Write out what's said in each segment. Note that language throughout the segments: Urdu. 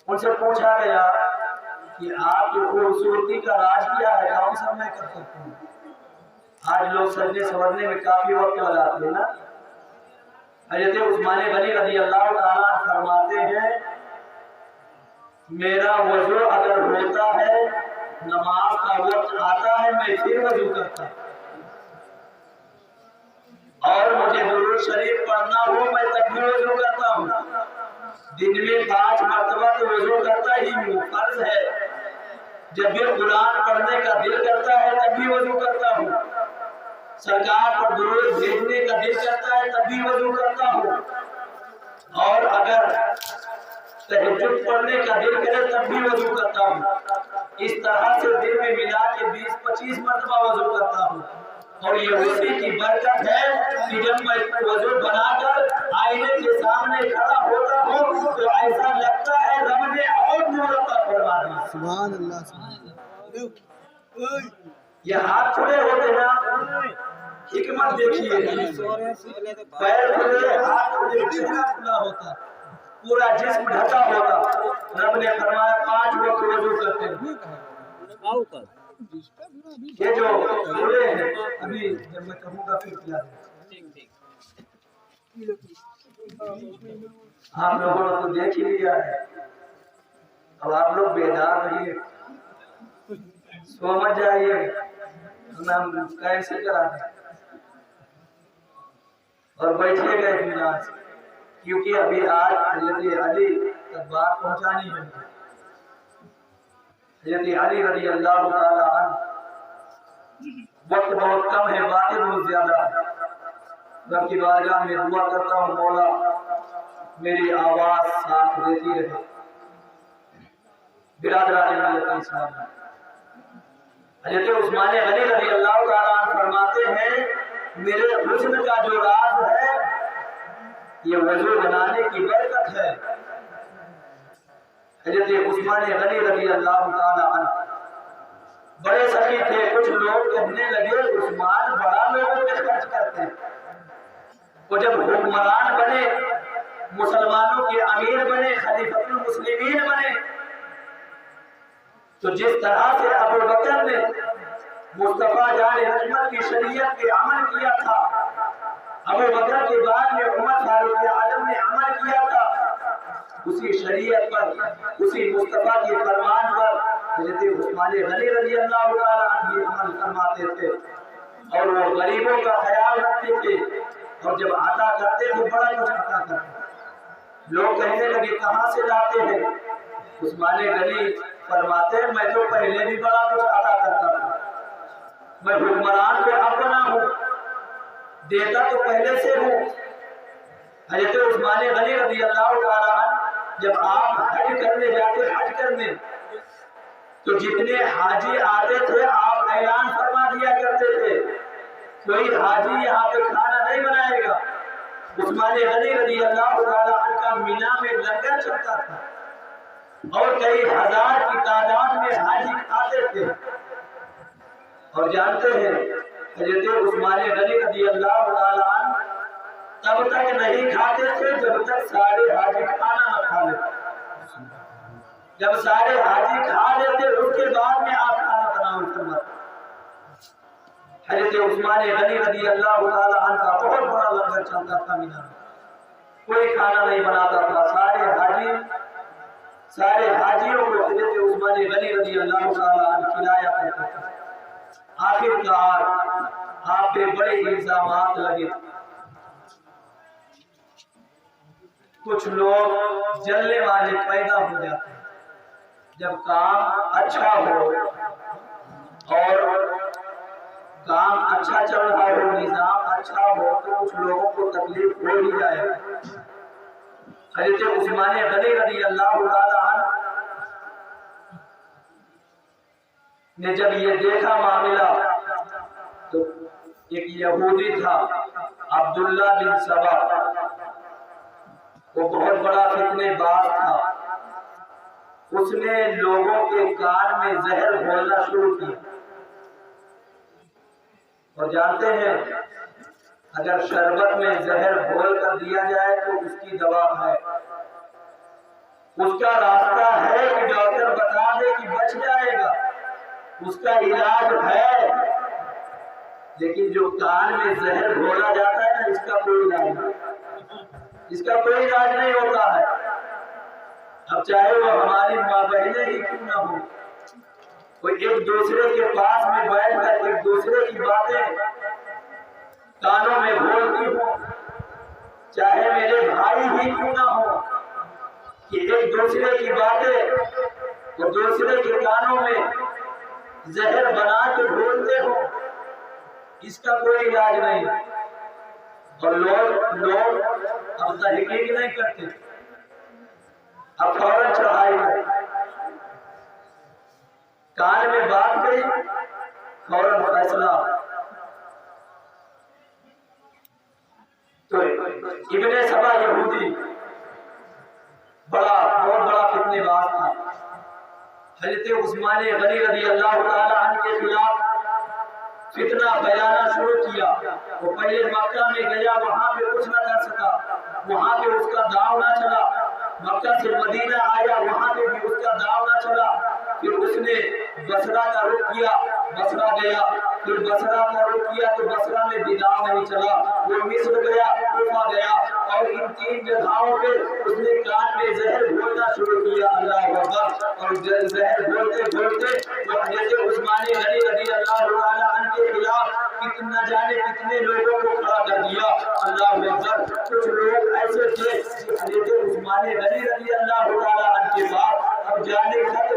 ان سے پوچھا گیا کہ آپ کی خوبصورتی کا راز کیا ہے، کون سا میں کر سکتا ہوں؟ آج لوگ سجنے سنورنے میں کافی وقت لگاتے ہیں نا۔ حضرت عثمان غنی رضی اللہ تعالیٰ فرماتے ہیں میرا وضو اگر ہوتا ہے، نماز کا وقت آتا ہے، میں پھر وضو کرتا ہوں، اور مجھے درود شریف پڑھنا ہو میں تب بھی وضو کرتا ہوں۔ دن میں 5 مرتبہ تو وضو کرتا ہی ہوں، فرض ہے۔ جب بھی قرآن پڑھنے کا دل کرتا ہے تب بھی وضو کرتا ہوں، سرکار پر درود بھیجنے کا دل کرتا ہے تب بھی وضو کرتا ہوں، اور اگر تہجد پڑھنے کا دل کرے تب بھی وضو کرتا ہوں۔ اس طرح سے دن میں ملا کے 20-25 مرتبہ وضو کرتا ہوں، اور یہ اسی کی برکت ہے کہ جب میں وضو بنا کر آئینے کے سامنے کھڑا ہوتا ہوں تو ایسا لگتا ہے رب نے اور نور عطا فرما دیا۔ سبحان اللہ سبحان اللہ۔ یہ ہاتھ کھلے ہوتے نا، حکمت دیکھیے، پیر کھلے ہاتھ کھلے چہرہ کھلا ہوتا، پورا جسم ڈھکا ہوتا۔ رب نے فرمایا 5 وقت وضو کرتے ہیں۔ یہ جو کھلے ہیں ابھی جب میں کہوں گا پھر کیا ہے، آپ لوگوں نے تو دیکھ ہی لیا ہے، اب آپ لوگ بیدار رہیے، سو مت جائیے، ہم کیسے کراتے اور بیٹھے گئے اطمینان سے، کیونکہ ابھی آج حضرت علی تک بات پہنچانی ہے۔ حضرت علی رضی اللہ تعالیٰ عنہ، وقت بہت کم ہے، باتیں بہت زیادہ ہے۔ رب کی بارگاہ میں دعا کرتا ہوں مولا میری آواز ساتھ دیتی رہے۔ برادران ملت اسلام، حضرت عثمان غنی رضی اللہ تعالیٰ عنہ فرماتے ہیں میرے حسن کا جو راز ہے یہ وضو بنانے کی برکت ہے۔ حضرت عثمان غنی رضی اللہ تعالیٰ عنہ بڑے سخی تھے، کچھ لوگ کہنے لگے عثمان بڑا لوگوں پہ خرچ کرتے ہیں، وہ جب حکمران بنے، مسلمانوں کے امیر بنے، خلیفۃ المسلمین بنے، تو جس طرح سے ابو بکر نے مصطفیٰ جان رحمت کی شریعت پہ عمل کیا تھا، ابو بکر کے بعد میں عمر فاروق اعظم نے عمل کیا تھا، اسی شریعت پر، اسی مصطفیٰ کے فرمان پر حضرت عثمان غنی رضی اللہ تعالیٰ عنہ عمل فرماتے تھے، اور وہ غریبوں کا خیال رکھتے تھے، اور جب عطا کرتے تھے بڑا کچھ عطا کرتے۔ لوگ کہنے لگے کہاں سے لاتے ہیں؟ عثمان غنی فرماتے ہیں میں تو پہلے بھی بڑا کچھ عطا کرتا تھا، میں حکمران پہ اب بنا ہوں، دیتا تو پہلے سے ہوں۔ حضرت عثمان غنی رضی اللہ تعالیٰ عنہ جب آپ حج کرنے جاتے، حج کرنے، تو جتنے حاجی آتے تھے آپ اعلان فرما دیا کرتے تھے کوئی حاجی یہاں پہ کھانا نہیں بنائے گا۔ عثمان غنی رضی اللہ تعالیٰ عنہ کا مینا میں لنگر چلتا تھا، اور کئی ہزار کی تعداد میں حاجی کھاتے تھے، اور جانتے ہیں حضرت عثمان غنی رضی اللہ تعالیٰ عنہ تب تک نہیں کھاتے تھے جب تک سارے حاجی کھانا نہ کھا لیتے، جب سارے حاجی کھا لیتے اس کے بعد میں آپ کھانا تناول فرماتے۔ حضرت عثمان غنی رضی اللہ تعالیٰ عنہ کا بہت بڑا لنگر چلتا تھا مینا میں، کوئی کھانا نہیں بناتا تھا، سارے حاجیوں کو حضرت عثمان غنی رضی اللہ تعالیٰ عنہ کھلایا کرتا تھا۔ آخر کار آپ پہ بڑے الزامات لگے، کچھ لوگ جلنے والے پیدا ہو جاتے ہیں، جب کام اچھا ہو اور کام اچھا چل رہا ہو، نظام اچھا ہو، تو کچھ لوگوں کو تکلیف ہو ہی جائے۔ حضرت عثمان غنی رضی اللہ تعالیٰ عنہ نے جب یہ دیکھا معاملہ، تو ایک یہودی تھا عبداللہ بن سبا، وہ بہت بڑا فتنے باز تھا، اس نے لوگوں کے کان میں زہر گھولنا شروع کیا، اور جانتے ہیں اگر شربت میں زہر گھول کر دیا جائے تو اس کی دوا ہے، اس کا راستہ ہے کہ ڈاکٹر بتا دے کہ بچ جائے گا، اس کا علاج ہے، لیکن جو کان میں زہر گھولا جاتا ہے نا، اس کا کوئی علاج نہیں، اس کا کوئی علاج نہیں ہوتا ہے۔ اب چاہے وہ ہماری ماں بہنیں ہی کیوں نہ ہو، وہ ایک دوسرے کے پاس میں بیٹھ کر ایک دوسرے کی باتیں کانوں میں بولتی ہوں، چاہے میرے بھائی ہی کیوں نہ ہو، کہ ایک دوسرے کی باتیں وہ دوسرے کے کانوں میں زہر بنا کے بولتے ہو، اس کا کوئی علاج نہیں۔ اور لوگ اب تحقیق نہیں کرتے، اب فوراً چڑھائی کرتے، کان میں بات گئی فوراً فیصلہ۔ تو ابن سبا یہودی بہت بڑا فتنے باز تھا، حضرت عثمان غنی رضی اللہ تعالی عنہ کے خلاف فتنہ پھیلانا شروع کیا۔ وہ پہلے مکہ میں گیا، وہاں پہ کچھ نہ کر سکا، وہاں پہ اس کا داؤ نہ چلا۔ مکہ سے مدینہ آیا، وہاں پہ بھی اس کا داؤ نہ چلا۔ پھر اس نے بصرہ کا رخ کیا، بصرہ گیا، پھر بصرہ کا رخ کیا تو بصرہ میں بھی داؤ نہیں چلا، وہ مصر گیا، کوفہ گیا، اور ان تین جگہوں پہ اس نے کان میں زہر گھولنا شروع کیا۔ اللہ اکبر! اور زہر گھولتے گھولتے وہ حضرت عثمان غنی رضی اللہ تعالی عنہ کے خلاف کتنا جانے کتنے لوگوں کو کھڑا کر دیا۔ اللہ اکبر! کچھ لوگ ایسے تھے کہ حضرت عثمان غنی رضی اللہ تعالی عنہ کے پاس اب جانے خط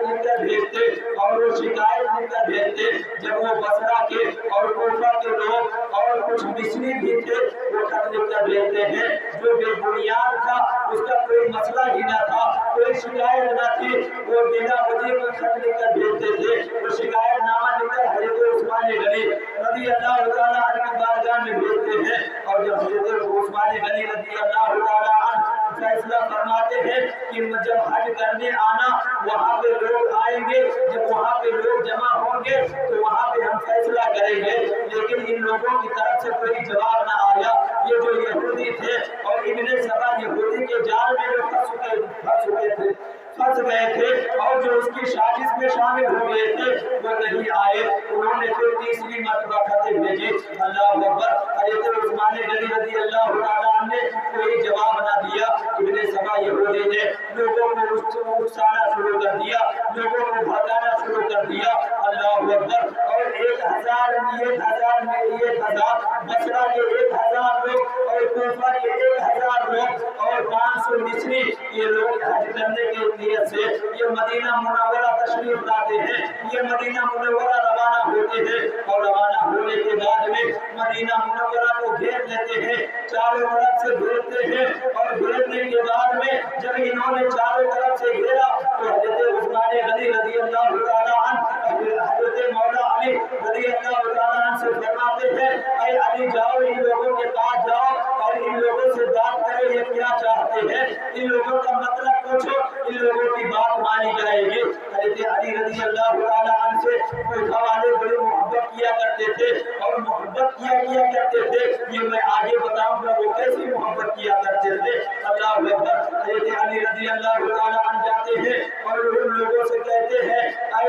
لکھ کر بھیجتے اور وہ شکایت لکھ کر بھیجتے۔ جب وہ بصرہ کے اور کوفہ کے لوگ اور کچھ مصری بھی تھے، وہ خط لکھ کر بھیجتے ہیں جو بے بنیاد تھا، اس کا کوئی مسئلہ ہی نہ تھا، کوئی شکایت نہ تھی، وہ بنا وجہ کے خط لکھ کر بھیجتے تھے۔ وہ شکایت نامہ لکھ کر حضرت عثمان غنی رضی اللہ تعالی عنہ کی بارگاہ میں بھیجتے ہیں، اور جب حضرت عثمان غنی رضی اللہ تعالی عنہ فیصلہ فرماتے ہیں کہ جب حج کرنے آنا، وہاں پہ لوگ آئیں گے، جب وہاں پہ لوگ جمع ہوں گے تو وہاں پہ ہم فیصلہ کریں گے، لیکن ان لوگوں کی طرف سے کوئی جواب نہ آیا۔ یہ جو یہودی تھے اور ابن سبا یہودی کے جال میں جو پھنس گئے تھے اور جو اس کی سازش میں شامل ہو گئے تھے، وہ نہیں آئے۔ انہوں نے پھر تیسری مرتبہ خطیں بھیجی۔ اللہ اکبر! حضرت عثمان غنی رضی اللہ تعالی عنہ نے کوئی جواب نہ دیا۔ ابن سبا یہودی نے لوگوں کو اکسانا شروع کر دیا، لوگوں کو بھڑکانا شروع کر دیا۔ اللہ اکبر! اور 1000 بصرہ کے 1000 لوگ اور کوفہ کے 1000 لوگ اور 500 مصری، یہ لوگ حج کرنے کے نیت سے یہ مدینہ منورہ تشریف لاتے ہیں، یہ مدینہ منورہ روانہ ہوتے ہیں، اور روانہ ہونے کے بعد میں مدینہ منورہ کو گھیر لیتے ہیں، چاروں طرف سے گھیرتے ہیں، اور گھیرنے کے بعد میں جب انہوں نے چاروں طرف سے گھیرا تو حضرت عثمان غنی رضی اللہ تعالی عنہ حضرت مولا علی رضی اللہ تعالی عنہ سے فرماتے ہیں، اے علی جاؤ، ان لوگوں کے پاس جاؤ اور ان لوگوں سے بات کرو، یہ کیا چاہتے ہیں، ان لوگوں کا مطلب پوچھو، ان لوگوں کی بات مانی جائے گی۔ حضرت علی رضی اللہ تعالی عنہ سے کوفہ والے بڑی محبت کیا کرتے تھے اور محبت کیا کرتے تھے، یہ میں آگے بتاؤں گا وہ کیسی محبت کیا کرتے تھے۔ اللہ اکبر! حضرت علی رضی اللہ تعالی عنہ جاتے ہیں اور ان لوگوں سے کہتے ہیں، اے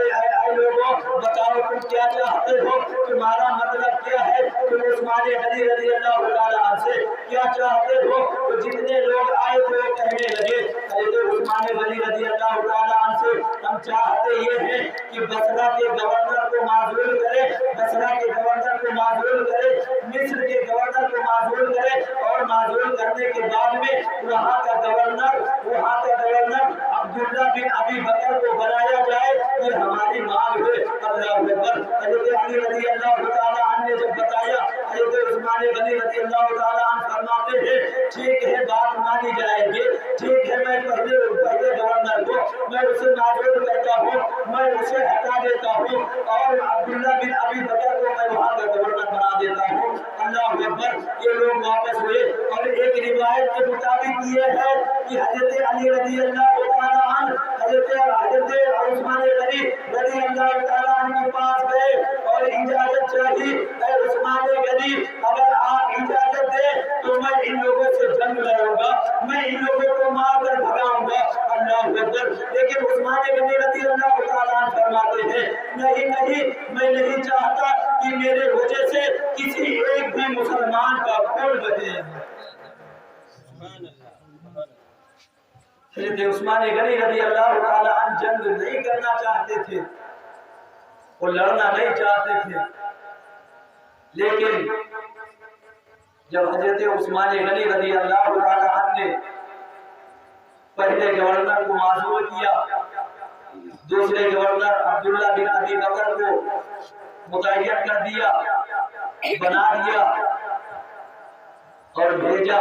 لوگوں، بتاؤ تم کیا چاہتے ہو، تمہارا مطلب کیا ہے، تم عثمان غنی رضی اللہ تعالی عنہ سے کیا چاہتے ہو؟ تو جتنے لوگ آئے تھے وہ کہنے لگے، حضرت عثمان غنی رضی اللہ تعالی عنہ سے ہم چاہتے یہ ہیں کہ بصرہ کے گورنر کو معزول کرے، بصرہ کے گورنر کو معزول کرے، مصر کے گورنر کو معزول کرے، اور معزول کرنے کے بعد میں وہاں کا گورنر عبداللہ بن ابی بکر کو بنایا جائے، یہ ہماری مانگ ہے۔ اللہ اکبر! حضرت علی رضی اللہ تعالی عنہ نے جب بتایا، حضرت عثمان غنی رضی اللہ تعالی عنہ فرماتے ہیں، ٹھیک ہے، بات مانی جائے گی، ٹھیک ہے، میں پہلے گورنر کو میں اسے معزول کرتا ہوں، میں اسے ہٹا دیتا ہوں، اور عبداللہ بن ابی بکر کو میں وہاں کا گورنر بنا دیتا ہوں۔ اللہ اکبر! یہ لوگ واپس ہوئے، اور ایک روایت کے مطابق یہ ہے کہ حضرت علی رضی اللہ تعالی عنہ حضرت عثمان غنی رضی اللہ تعالی عنہ کے پاس گئے اور اجازت چاہی، اے عثمان غنی، اگر آپ اجازت دیں تو میں ان لوگوں سے جنگ لڑوں گا، میں ان لوگوں کو مار کر بھگاؤں گا۔ اللہ اکبر۔ لیکن عثمان غنی رضی اللہ تعالیٰ عنہ فرماتے ہیں نہیں نہیں، میں نہیں چاہتا کہ میرے وجہ سے کسی ایک بھی مسلمان کا خون بہے۔ حضرت عثمان غنی رضی اللہ تعالیٰ عنہ جنگ نہیں کرنا چاہتے تھے، وہ لڑنا نہیں چاہتے تھے، لیکن جب حضرت عثمان غنی رضی اللہ تعالیٰ عنہ نے پہلے گورنر کو معزول کیا، دوسرے گورنر عبداللہ بن ابی بکر کو متعین کر دیا، بنا دیا اور بھیجا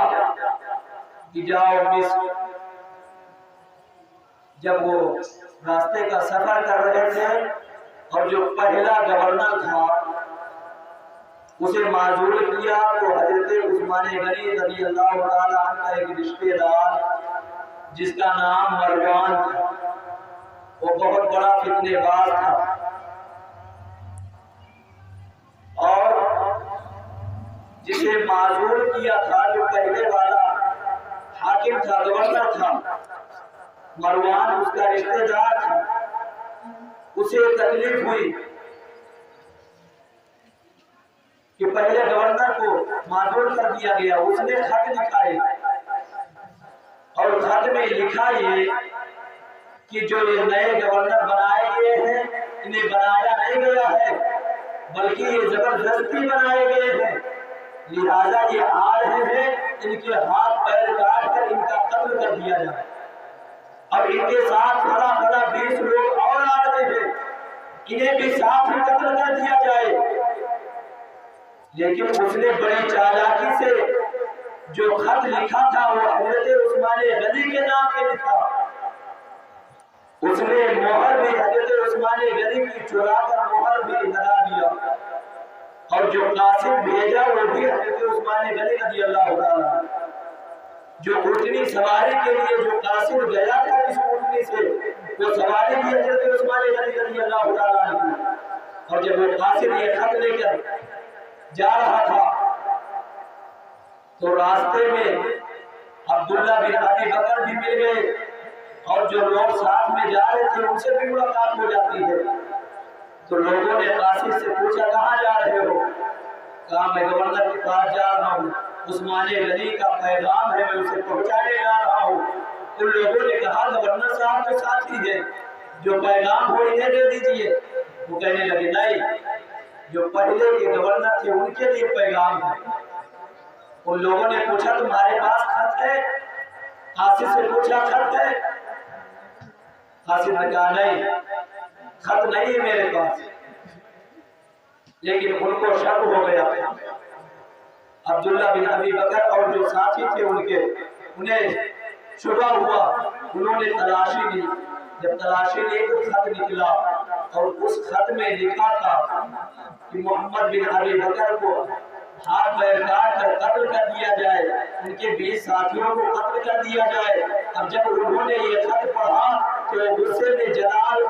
کہ جاؤ مصر۔ جب وہ راستے کا سفر کر رہے تھے اور جو پہلا گورنر تھا اسے معزول کیا، تو حضرت عثمان غنی رضی اللہ تعالیٰ عنہ کا ایک رشتہ دار جس کا نام مروان تھا، وہ بہت بڑا فتنہ باز تھا، اور جسے معزول کیا تھا جو پہلے والا حاکم تھا، گورنر تھا، مروان اس کا رشتہ دار تھا، اسے تکلیف ہوئی کہ پہلے گورنر کو معزول کر دیا گیا۔ اس نے خط لکھائے اور خط میں لکھا یہ کہ جو یہ نئے گورنر بنائے گئے ہیں انہیں بنایا نہیں گیا ہے بلکہ یہ زبردستی بنائے گئے ہیں، لہذا یہ آ رہے ہیں، ان کے ہاتھ پیر کاٹ کر ان کا قتل کر دیا جائے۔ اب ان کے ساتھ کھڑا 20 لوگ اور آ رہے ہیں، انہیں بھی ساتھ ہی قتل کر دیا جائے۔ لیکن اس نے بڑی چالاکی سے جو خط لکھا تھا وہ حضرت عثمان غنی کے نام پہ لکھا، اس نے مہر بھی حضرت عثمان غنی کی چرا کر مہر بھی لگا دیا، اور جو قاسم بھیجا وہ بھی حضرت عثمان غنی رضی اللہ تعالیٰ عنہ۔ جو اونٹنی سواری کے لیے جو قاسم گیا تھا اس اونٹنی سے، وہ سواری بھی حضرت عثمان غنی رضی اللہ تعالیٰ عنہ۔ اور جب وہ قاسم یہ خط لے کر جا رہا تھا تو راستے میں عبداللہ بن ابی بکر بھی مل گئے، اور جو لوگ ساتھ میں جا رہے تھے ان سے بھی ملاقات ہو جاتی ہے۔ تو لوگوں نے قاسم سے پوچھا کہاں جا رہے ہو؟ کہا میں گورنر کے پاس جا رہا ہوں، عثمان غنی کا پیغام ہے، میں اسے پہنچانے جا رہا ہوں۔ تو لوگوں نے کہا گورنر صاحب کے ساتھی ہے، جو پیغام ہو انہیں دے دیجئے۔ وہ کہنے لگے نہیں، جو پہلے کے گورنر تھے ان کے لیے پیغام ہے۔ ان لوگوں نے پوچھا تمہارے پاس خط ہے؟ قاسم سے پوچھا خط ہے؟ قاسم نے کہا نہیں، خط نہیں ہے میرے پاس۔ لیکن ان کو شک ہو گیا، عبداللہ بن ابی بکر اور جو ساتھی تھے ان کے، انہیں شبہ ہوا، انہوں نے تلاشی لی۔ جب تلاشی لی تو خط نکلا، اور اس خط میں لکھا تھا کہ محمد بن ابی بکر کو ہاتھ پیر کاٹ کر قتل کر دیا جائے، ان کے 20 ساتھیوں کو قتل کر دیا جائے۔ اب جب انہوں نے یہ خط پڑھا تو غصے میں جلال،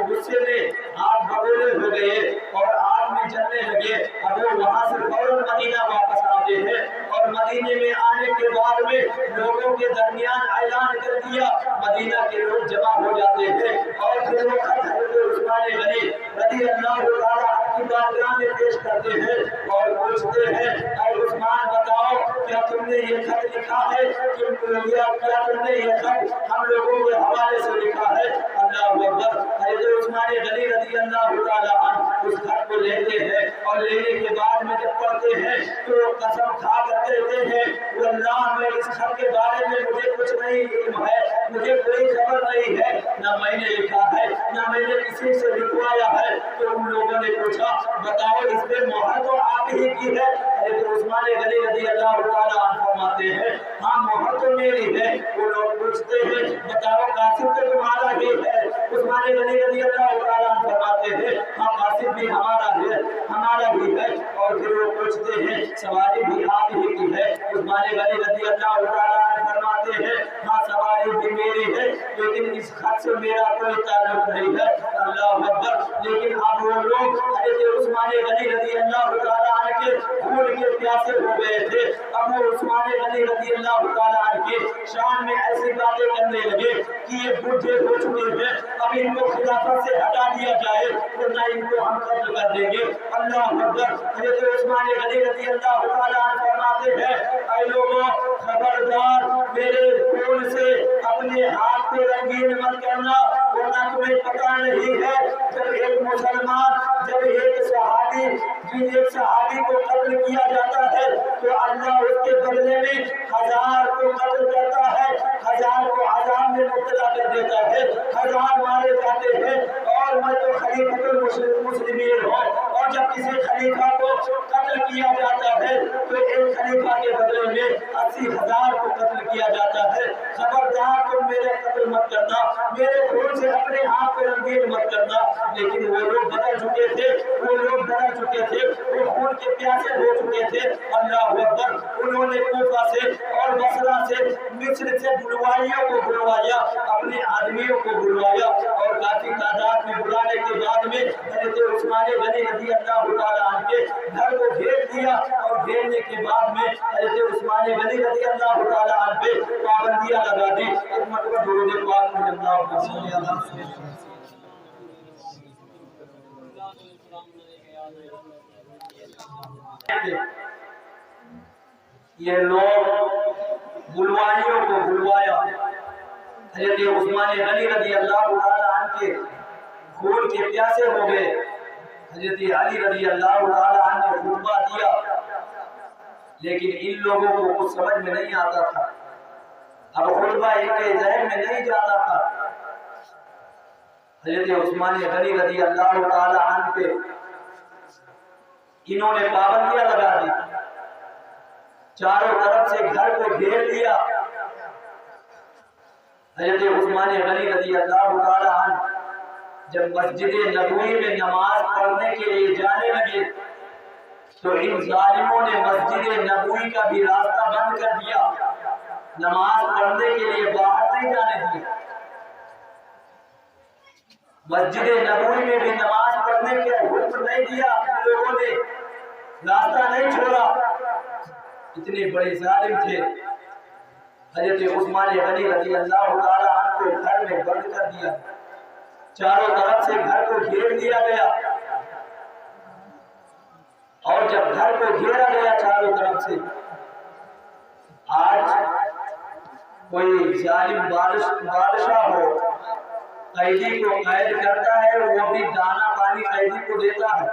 غصے میں آگ بگولے ہو گئے اور آگ میں جلنے لگے۔ اب وہ وہاں سے فوراً مدینہ واپس آتے ہیں، اور مدینے میں آنے کے بعد میں لوگوں کے درمیان اعلان کر دیا، مدینہ کے لوگ جمع ہو جاتے ہیں، اور پھر وہ خط حضرت عثمان غنی رضی اللہ تعالیٰ عنہ کی بارگاہ میں پیش کرتے ہیں اور پوچھتے ہیں اے عثمان بتاؤ کیا تم نے یہ خط لکھا ہے؟ کیا تم نے یہ خط ہم لوگوں کے حوالے سے لکھا ہے؟ اللہ اکبر۔ حضرت عثمان غنی رضی اللہ تعالیٰ عنہ اس خط کو لیتے ہیں، اور لینے کے بعد میں جب پڑھتے ہیں تو وہ قسم کھا کر کہتے ہیں واللہ میں اس خط کے بارے میں مجھے کچھ نہیں علم ہے، مجھے کوئی خبر نہیں ہے، نہ میں نے لکھا ہے نہ میں نے کسی سے لکھوایا ہے۔ تو ان لوگوں نے پوچھا بتاؤ اس پہ مہر تو آپ ہی کی ہے؟ حضرت عثمان غنی رضی اللہ تعالیٰ عنہ فرماتے ہیں ہاں مہر تو میری ہے۔ وہ لوگ پوچھتے ہیں بتاؤ قاسم تو تمہارا ہی ہے؟ عثمان غنی رضی اللہ تعالیٰ عنہ فرماتے ہیں ہاں قاسم بھی ہمارا ہی ہے۔ اور پھر وہ پوچھتے ہیں سواری بھی آپ ہی کی ہے؟ عثمان غنی رضی اللہ تعالیٰ عنہ فرماتے ہیں ہاں سواری بھی میری ہے، لیکن اس خط سے میرا کوئی تعلق نہیں ہے۔ اللہ اکبر۔ لیکن اب وہ لوگ حضرت عثمان غنی رضی اللہ تعالیٰ عنہ کے خون کے پیاسے ہو گئے تھے۔ اب وہ عثمان غنی رضی اللہ تعالیٰ عنہ کے شان میں ایسی باتیں کرنے لگے کہ یہ بوڑھے ہو چکے ہیں، اب ان کو خلافت سے ہٹا دیا جائے ورنہ ان کو ہم قتل کر دیں گے۔ اللہ اکبر۔ حضرت عثمان غنی رضی اللہ تعالیٰ عنہ فرماتے ہیں اے لوگوں خبردار میرے خون سے اپنے ہاتھ پہ رنگین مت کرنا ورنہ تمہیں پتہ نہیں ہے جب ایک مسلمان جب ایک صحابی کو قتل کیا جاتا ہے تو اللہ اس کے بدلے میں 1000 کو قتل کرتا ہے، 1000 کو عذاب میں مبتلا کر دیتا ہے، 1000 مارے جاتے ہیں اور میں تو خلیفۃ المسلمین ہوں۔ اور جب کسی خلیفہ کو قتل کیا جاتا ہے تو ایک خلیفہ کے بدلے میں 80,000 کو قتل کیا جاتا ہے۔ خبردار تم میرے قتل مت کرنا، میرے خون سے اپنے آپ پہ رنگین مت کرنا۔ لیکن وہ لوگ بدل چکے تھے، وہ لوگ بدل چکے تھے، وہ خون کے پیاسے ہو چکے تھے۔ اللہ اکبر۔ انہوں نے کوفہ سے اور بصرہ سے مصر سے بلوائیوں کو بلوایا، اپنے آدمیوں کو بلوایا اور کافی تعداد میں بلانے کے بعد میں حضرت عثمان غنی رضی اللہ تعالیٰ عنہ کے گھر کو گھیر دیا اور گھیرنے کے بعد میں حضرت عثمان غنی رضی اللہ تعالیٰ عنہ پہ پابندیاں لگا دی۔ ایک مرتبہ درود پاک میں اللہ صلی اللہ علیہ وسلم۔ یہ لوگ بلوائیوں کو بلوایا، حضرت عثمان غنی رضی اللہ تعالیٰ عنہ کے خون کے پیاسے ہو گئے۔ حضرت علی رضی اللہ تعالیٰ عنہ نے خطبہ دیا لیکن ان لوگوں کو کچھ سمجھ میں نہیں آتا تھا، اب خطبہ ان کے ذہن میں نہیں جاتا تھا۔ حضرت عثمان غنی رضی اللہ تعالیٰ عنہ پہ انہوں نے پابندیاں لگا دی، چاروں طرف سے گھر کو گھیر لیا۔ حضرت عثمان غنی رضی اللہ تعالیٰ عنہ جب مسجد نبوی میں نماز پڑھنے کے لیے جانے لگے تو ان ظالموں نے مسجد نبوی کا بھی راستہ بند کر دیا، نماز پڑھنے کے لیے باہر نہیں جانے دیا۔ مسجد نبوی میں بھی نماز پڑھنے کے حکم نہیں دیا، لوگوں نے راستہ نہیں چھوڑا، اتنے بڑے ظالم تھے۔ حضرت عثمان غنی رضی اللہ تعالیٰ عنہ کو گھر میں بند کر دیا، چاروں طرف سے گھر کو گھیر دیا گیا اور جب گھر کو گھیرا گیا چاروں طرف سے، آج کوئی ظالم بادشاہ ہو قیدی کو قید کرتا ہے وہ بھی دانا پانی قیدی کو دیتا ہے،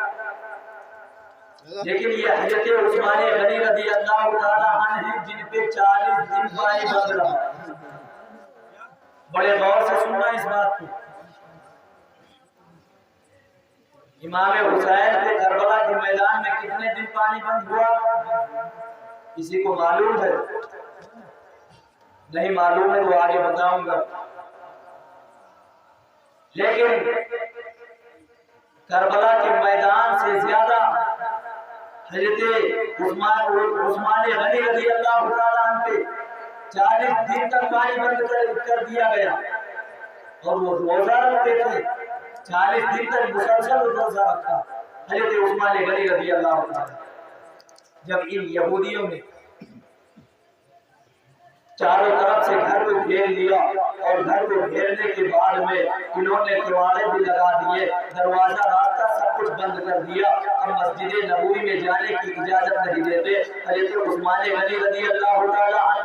لیکن یہ حضرت عثمان غنی رضی اللہ تعالیٰ عنہ ہیں جن پہ 40 دن پانی بند رہا۔ بڑے غور سے سننا اس بات کو۔ امام حسین کے کربلا کے میدان میں کتنے دن پانی بند ہوا کسی کو معلوم ہے؟ نہیں معلوم ہے تو آگے بتاؤں گا۔ لیکن کربلا کے میدان سے زیادہ حضرت عثمان غنی رضی اللہ تعالیٰ عنہ پہ 40 دن تک پانی بند کر دیا گیا اور وہ روزہ رکھتے تھے، 40 دن تک مسلسل روزہ رکھا حضرت عثمان غنی رضی اللہ تعالیٰ۔ جب ان یہودیوں نے چاروں طرف سے گھر کو گھیر لیا اور گھر کو گھیرنے کے بعد میں انہوں نے کیواڑے بھی لگا دیے، دروازہ راستہ سب کچھ بند کر دیا، اب مسجد نبوی میں جانے کی اجازت نہیں دیتے۔ حضرت عثمان غنی رضی اللہ تعالیٰ عنہ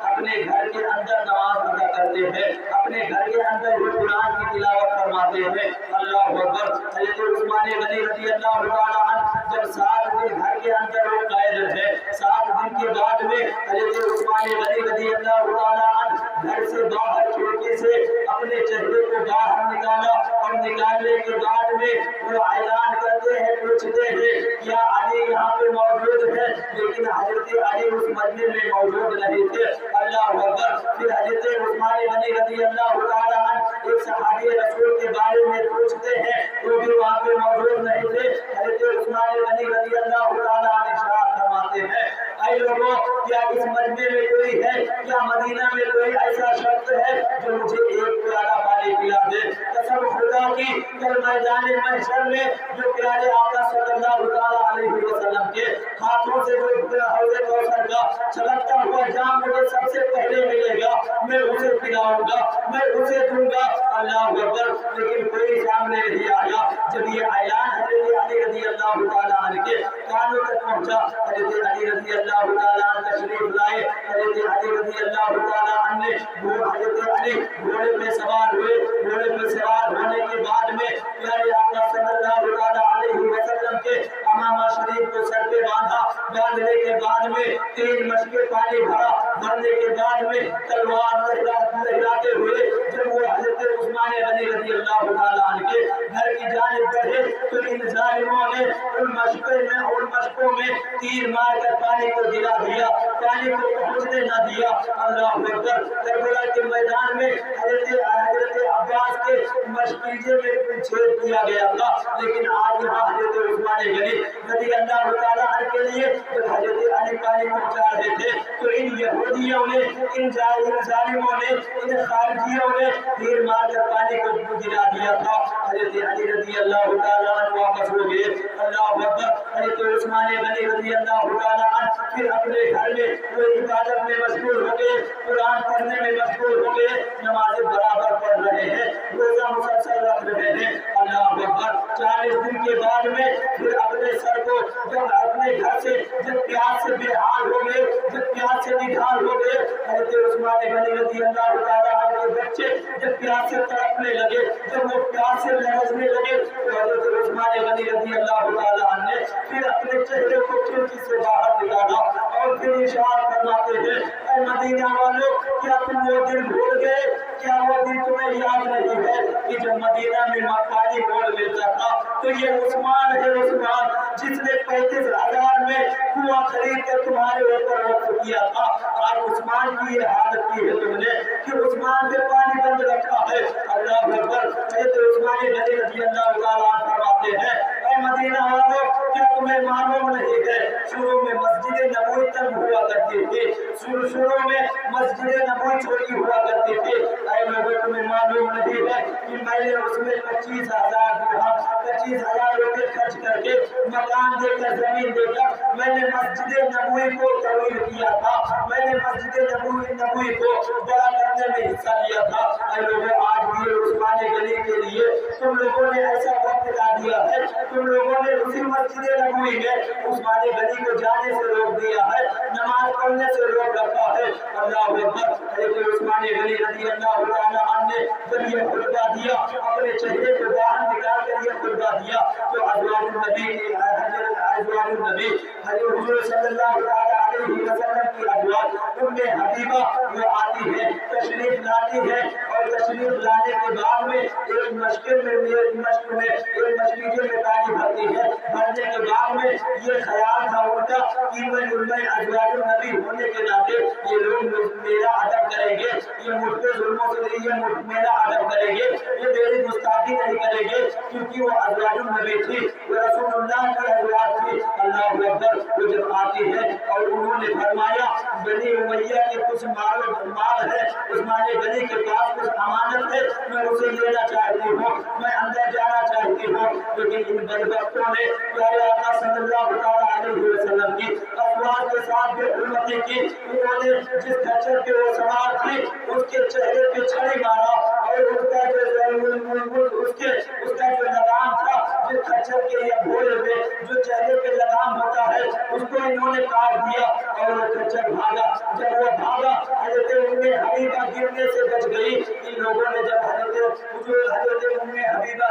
اپنے گھر کے اندر نماز ادا کرتے ہیں، اپنے گھر کے اندر ہی قرآن کی تلاوت فرماتے ہیں۔ اللہ اکبر۔ حضرت عثمان غنی رضی اللہ تعالیٰ عنہ جب 7 دن گھر کے اندر وہ قید رہے، 7 دن کے بعد میں حضرت عثمان غنی رضی اللہ تعالیٰ عنہ گھر سے باہر کھڑکی سے اپنے چہرے کو باہر نکالا اور نکالنے کے بعد میں وہ اعلان کرتے ہیں، پوچھتے ہیں کیا علی یہاں پہ موجود ہے؟ لیکن حضرت علی اس مجلس میں موجود نہیں تھے۔ اللہ اکبر۔ پھر حضرت عثمان غنی رضی اللہ تعالیٰ عنہ ایک صحابی رسول کے بارے میں پوچھتے ہیں، وہ بھی وہاں پہ موجود نہیں تھے۔ حضرت عثمان غنی رضی اللہ تعالیٰ عنہ ارشاد فرماتے ہیں اے لوگوں کیا اس مجمع میں کوئی ہے کیا مدینہ میں کوئی ایسا شخص ہے جو مجھے ایک پیالہ پانی پلا دے قسم خدا کی کل میدان محشر میں جو پیارے آقا صلی اللہ علیہ وسلم کے ہاتھوں سے جو حوض کوثر کا چھلکتا ہوا جام مجھے سب سے پہلے ملے گا میں اسے پلاؤں گا میں اسے دوں گا اللہ اکبر لیکن کوئی سامنے نہیں آیا جب یہ اعلان حضرت علی رضی اللہ تعالیٰ عنہ کے کانوں تک پہنچا حضرت علی رضی اللہ تعالیٰ عنہ تشریف لائے حضرت علی رضی اللہ تعالیٰ عنہ نے حضرت علی گھوڑے پہ سوار ہوئے گھوڑے پہ سوار ہونے کے بعد میں پیارے آقا صلی اللہ علیہ وسلم کے امامہ شریف کو سر پہ باندھا باندھنے کے بعد میں 3 مشکے پانی بھرا بھرنے کے بعد میں تلوار لہراتے ہوئے جب وہ حضرت عثمان غنی رضی اللہ تعالیٰ عنہ کے گھر کی جانب بڑھے تو ان ظالموں نے ان مشکوں میں تیر مار کر پانی کو گرا دیا پانی کو پہنچنے نہ دیا اللہ اکبر کربلا کے میدان میں حضرت عباس کے مشکیجے میں چھید کیا گیا تھا لیکن آج یہاں حضرت عثمان غنی رضی اللہ تعالیٰ عنہ کے لیے جب حضرت علی پانی پہنچا رہے تھے تو ان یہودیوں نے ان ظالموں نے ان خارجیوں نے تیر مار کر پانی کو گرا دیا تھا حضرت علی رضی اللہ تعالیٰ عنہ واپس ہو گئے اللہ اکبر حضرت عثمان غنی رضی اللہ تعالیٰ عنہ پھر اپنے گھر میں وہ عبادت میں مشغول ہو گئے قرآن پڑھنے میں مشغول ہو گئے نمازیں برابر پڑھ رہے ہیں روزہ مسلسل رکھ رہے ہیں اللہ اکبر 40 دن کے بعد میں پھر اپنے سر کو جب اپنے گھر سے جب پیاس سے بے حال ہو گئے جب پیاس سے نڈھال ہو گئے حضرت عثمان غنی رضی اللہ تعالیٰ عنہ کے بچے جب پیاس سے تڑپنے لگے جب وہ پیاس سے لرزنے لگے تو حضرت عثمان غنی رضی اللہ تعالیٰ عنہ نے پھر اپنے چہرے کو کھڑکی سے باہر نکالا اور پھر ارشاد فرماتے ہیں اے مدینہ والوں کیا تم وہ دن بھول گئے کیا وہ دن تمہیں یاد نہیں ہے کہ جب مدینہ میں پانی مول ملتا تھا تو یہ عثمان ہے عثمان جس نے 35,000 میں کنواں خرید کر تمہارے اوپر وقف کیا تھا آج عثمان کی یہ حالت کی ہے تم نے کہ عثمان پہ پانی بند رکھا ہے اللہ اکبر حضرت عثمان غنی رضی اللہ تعالیٰ عنہ فرماتے ہیں اے مدینہ والوں کیا تمہیں معلوم نہیں ہے شروع میں مسجد نبوی تنگ ہوا کرتی تھی شروع میں مسجد نبوی چھوٹی ہوا کرتی تھی اے لوگوں تمہیں معلوم نہیں ہے کہ میں نے اس میں 25,000 روپے خرچ کر کے مکان دے کر زمین دے کر میں نے مسجد نبوی کو تعمیر کیا تھا میں نے مسجد نبوی کو بڑا کرنے میں حصہ لیا تھا اے لوگوں آج بھی عثمان غنی کے لیے تم لوگوں نے ایسا وقت لا دیا ہے تم لوگوں نے اسی مسجد نبوی میں عثمان غنی کو جانے سے روک دیا ہے نماز پڑھنے سے روک رکھا ہے اللہ اکبر حضرت عثمان غنی رضی اللہ تعالیٰ عنہ نے جب یہ خطبہ دیا اپنے چہرے کو باہر نکال کر یہ خطبہ دیا تو ازواج النبی حضور صلی اللہ علیہ وسلم کی ازواج حبیبہ وہ آتی ہے تشریف لاتی ہے اور تشریف لانے کے بعد میں ایک مشکل میں پانی بھرتی ہے بھرنے کے بعد میں یہ خیال تھا ان کا کہ میں ازواج النبی ہونے کے ناطے یہ لوگ میرا ادب کریں گے یہ مجھ پہ ظلموں سے یہ میرا ادب کریں گے یہ میری گستاخی نہیں کریں گے کیونکہ وہ ازواج النبی تھی وہ رسول اللہ کی ازواج تھی اللہ اکبر وہ جب آتی ہے اور انہوں نے فرمایا بنی امیہ کے کچھ مال ہے عثمان غنی کے پاس کچھ امانت ہے میں اسے لینا چاہتی ہوں میں اندر جانا چاہتی ہوں لیکن ان بدبختوں نے پیارے آقا صلی اللہ علیہ وسلم کی ازواج کے ساتھ بے حرمتی کی انہوں نے جس کچر پہ وہ سوار تھی اس کے چہرے پہ چھڑی مارا اور اس کا جو لگام تھا جو کچر کے یا گھوڑے پہ جو چہرے پہ لگام ہوتا ہے اس کو انہوں نے کاٹ دیا اور وہ کچر بھاگا جب وہ بھاگا حضرت حبیبہ گرنے سے بچ گئی ان لوگوں نے جب حضرت حبیبہ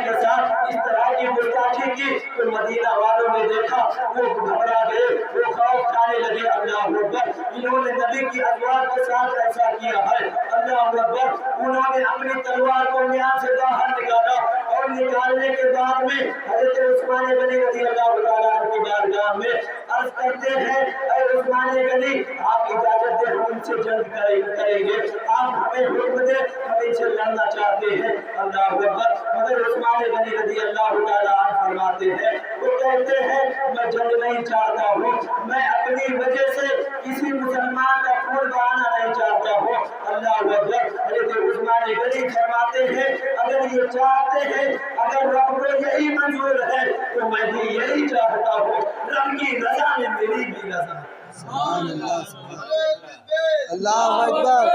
کے ساتھ اس طرح کی گستاخی کی تو مدینہ والوں نے دیکھا وہ گھبرا گئے وہ خوف کھانے لگے اللہ اکبر انہوں نے نبی کی ازواج کے ساتھ ایسا کیا ہے اللہ اکبر انہوں نے اپنی تلوار کو میان سے باہر نکالا اور نکالنے کے بعد میں حضرت عثمان غنی رضی اللہ تعالیٰ عنہ کی بارگاہ میں عرض کرتے ہیں اے عثمان غنی آپ اجازت دیں ہم سے جنگ کریں گے، آپ ہمیں حکم دے، ہم ان سے لڑنا چاہتے ہیں۔ اللہ اکبر۔ مگر عثمان غنی رضی اللہ تعالیٰ عنہ فرماتے ہیں، وہ کہتے ہیں میں جنگ نہیں چاہتا ہوں، میں اپنی وجہ سے کسی مسلمان کا خون بہانا نہیں چاہتا ہوں۔ اللہ اکبر۔ حضرت عثمان غنی فرماتے ہیں اگر یہ چاہتے ہیں، اگر رب کو یہی منظور ہے تو میں بھی یہی چاہتا ہوں، رب کی رضا میں میری بھی رضا ہے۔ سبحان اللہ، اللہ اکبر،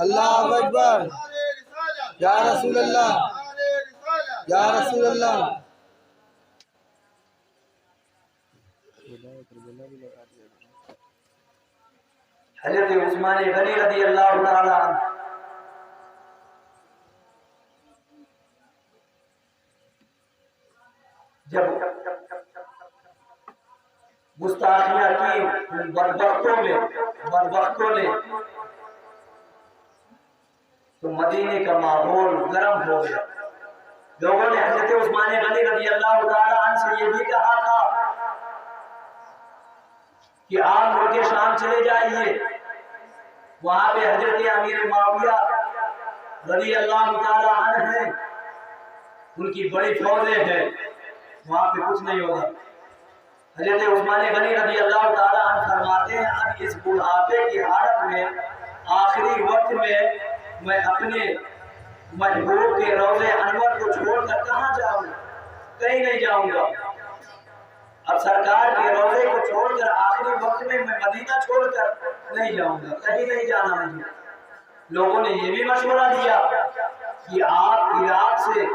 اللہ اکبر، یا رسول اللہ، یا رسول اللہ۔ حضرت عثمان غنی رضی اللہ تعالیٰ عنہ جب گستاخیاں کی بدبختوں نے تو مدینے کا ماحول گرم ہو گیا۔ لوگوں نے حضرت عثمان غنی رضی اللہ تعالیٰ عنہ سے یہ بھی کہا تھا کہ آپ ملک شام چلے جائیے، وہاں پہ حضرت امیر معاویہ رضی اللہ تعالیٰ عنہ ہیں، ان کی بڑی فوجیں ہیں، وہاں پہ کچھ نہیں ہوگا۔ حضرت عثمان غنی رضی اللہ تعالیٰ عنہ فرماتے ہیں اب اس بڑھاپے کی حالت میں آخری وقت میں اپنے محبوب کے روضے انور کو چھوڑ کر کہاں جاؤں گا؟ کہیں نہیں جاؤں گا۔ اب سرکار کے روضے کو چھوڑ کر آخری وقت میں مدینہ چھوڑ کر نہیں جاؤں گا، کہیں نہیں جانا مجھے۔ لوگوں نے یہ بھی مشورہ دیا کہ آپ عراق سے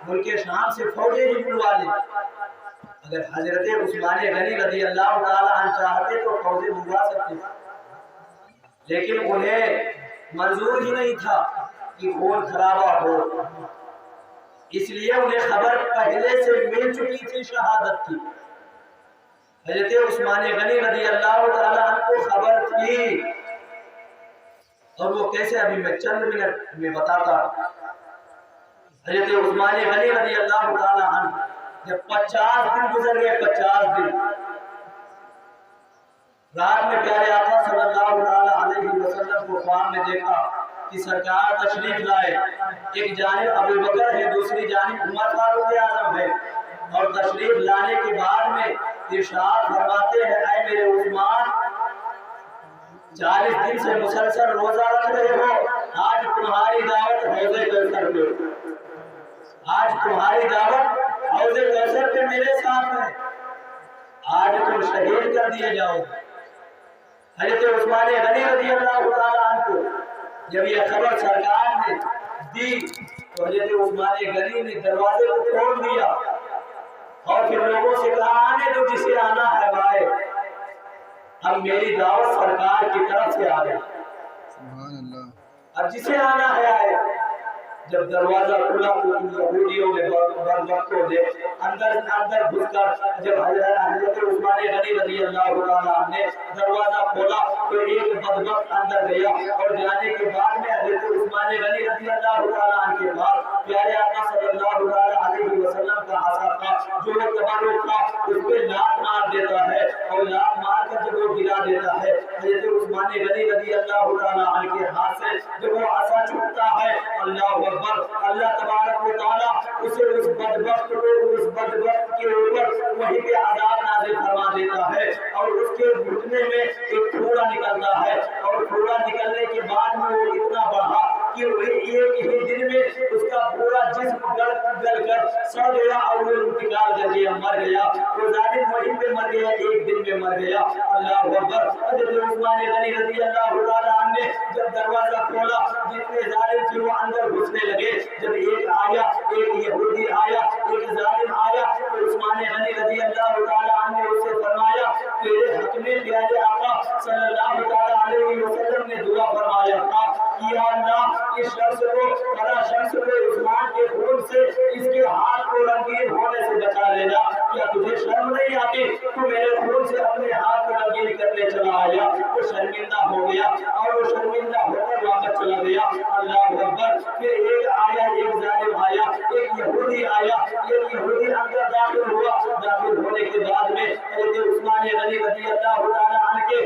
ملک شام سے فوجیں ہی بلوا لیں۔ اگر حضرت عثمان غنی رضی اللہ تعالیٰ عنہ چاہتے تو فوجیں بلوا سکتے، لیکن انہیں منظور ہی نہیں تھا کہ خون خرابہ ہو، اس لیے انہیں خبر پہلے سے مل چکی تھی شہادت کی۔ حضرت عثمان غنی رضی اللہ تعالیٰ عنہ کو خبر تھی، اور وہ کیسے ابھی میں چند منٹ میں بتاتا ہوں۔ حضرت عثمان غنی رضی اللہ تعالیٰ عنہ جب 50 دن گزر گئے، 50 دن رات میں پیارے آقا صلی اللہ علیہ وسلم کو خواب میں دیکھا کہ سرکار تشریف لائے، ایک جانب ابو بکر ہے، دوسری جانب عمر فاروق اعظم ہے، اور تشریف لانے کے بعد میں ارشاد فرماتے ہیں اے میرے عثمان 40 دن سے مسلسل روزہ رکھ رہے ہو، آج تمہاری دعوت حوض کوثر پہ، آج تمہاری دعوت حوض کوثر پہ میرے ساتھ ہے، آج تم شہید کر دیے جاؤ۔ حضرت عثمان غنی رضی اللہ تعالیٰ عنہ کو جب یہ خبر سرکار نے دی تو حضرت عثمان غنی نے دروازے کو کھول دیا اور پھر لوگوں سے کہا آنے دو جسے آنا ہے بھائی، اب میری دعوت سرکار کی طرف سے آ گئی، سبحان اللہ، اب جسے آنا ہے آئے۔ جب دروازہ کھلا تو یہودیوں نے بدبختوں نے اندر گھس کر جب حضرت عثمان غنی رضی اللہ تعالیٰ عنہ نے دروازہ کھولا تو ایک بدبخت اندر گیا، اور جانے کے بعد میں حضرت عثمان غنی رضی اللہ تعالیٰ عنہ کے پاس پیارے آقا صلی اللہ علیہ وسلم کا عصا تھا، جو وہ تبرک تھا اس پہ لات مار دیتا ہے، اور لات مار کر جب وہ گرا دیتا ہے حضرت عثمان غنی رضی اللہ تعالیٰ عنہ کے ہاتھ سے جب وہ عصا چھوٹتا ہے، اللہ اللہ تبارک و تعالیٰ اسے اس بدبخت کے اوپر وہی پہ عذاب نازل فرما دیتا ہے، اور اس کے گھٹنے میں ایک پھوڑا نکلتا ہے، اور پھوڑا نکلنے کے بعد میں وہ اتنا بڑھا کہ ایک ہی دن میں اس کا پورا جسم گل کر سڑ گیا اور وہ انتقال کر گیا، مر گیا، وہ ظالم وہیں پہ مر گیا، ایک دن میں مر گیا۔ اللہ اکبر۔ حضرت عثمان غنی رضی اللہ تعالیٰ عنہ نے جب دروازہ کھولا جتنے ظالم تھے وہ اندر گھسنے لگے، جب ایک آیا، ایک یہودی آیا، ایک ظالم آیا تو عثمان غنی رضی اللہ تعالیٰ عنہ نے اسے فرمایا تیرے حق میں پیارے آقا صلی اللہ تعالیٰ علیہ وسلم نے دعا فرمایا تھا کہ یا اللہ اس شخص کو بڑا شخص کو عثمان کے خون سے اس کے ہاتھ کو رنگین ہونے سے بچا لینا، کیا تجھے شرم نہیں آتی تو میرے خون سے اپنے ہاتھ کو رنگین کرنے چلا آیا؟ وہ شرمندہ ہو گیا اور وہ شرمندہ ہو کر واپس چلا گیا۔ اللہ اکبر۔ پھر ایک آیا، ایک ظالم آیا، ایک یہودی آیا، ایک یہودی اندر داخل ہوا، داخل ہونے کے بعد میں حضرت عثمان غنی رضی اللہ تعالیٰ عنہ کے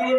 3